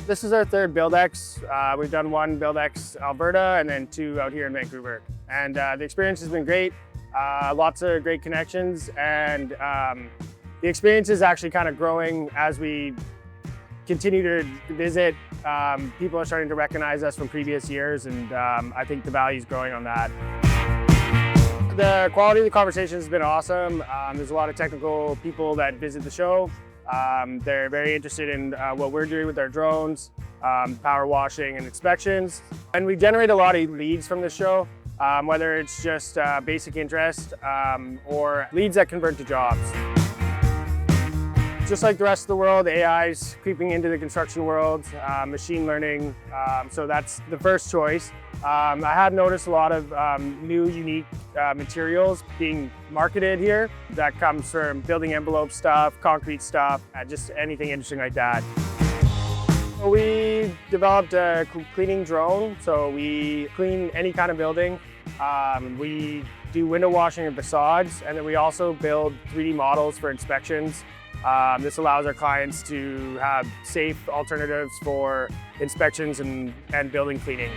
This is our third BUILDEX. We've done one BUILDEX Alberta and then two out here in Vancouver. And the experience has been great. Lots of great connections, and the experience is actually kind of growing as we continue to visit. People are starting to recognize us from previous years, and I think the value is growing on that. The quality of the conversation has been awesome. There's a lot of technical people that visit the show. They're very interested in what we're doing with our drones, power washing and inspections. And we generate a lot of leads from the show, whether it's just basic interest or leads that convert to jobs. Just like the rest of the world, AI is creeping into the construction world, machine learning, so that's the first choice. I have noticed a lot of new, unique materials being marketed here. That comes from building envelope stuff, concrete stuff, just anything interesting like that. We developed a cleaning drone, so we clean any kind of building. We do window washing and facades, and then we also build 3D models for inspections. This allows our clients to have safe alternatives for inspections and building cleaning.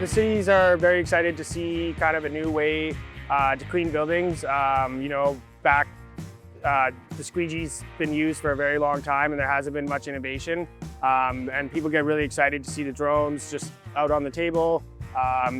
The cities are very excited to see kind of a new way to clean buildings. You know, the squeegee's been used for a very long time and there hasn't been much innovation. And people get really excited to see the drones just out on the table.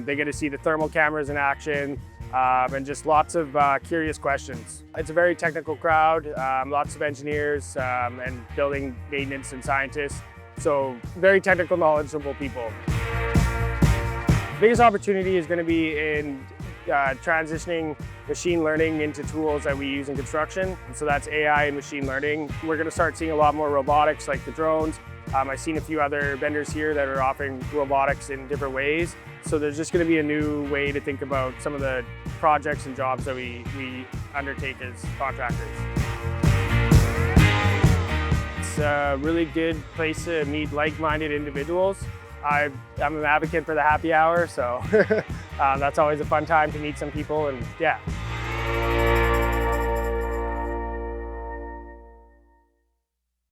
They get to see the thermal cameras in action. And just lots of curious questions. It's a very technical crowd, lots of engineers and building maintenance and scientists, so very technical, knowledgeable people. The biggest opportunity is going to be in transitioning machine learning into tools that we use in construction. And so that's AI and machine learning. We're going to start seeing a lot more robotics like the drones. I've seen a few other vendors here that are offering robotics in different ways. So there's just going to be a new way to think about some of the projects and jobs that we undertake as contractors. It's a really good place to meet like-minded individuals. I'm an advocate for the happy hour, so that's always a fun time to meet some people, and yeah.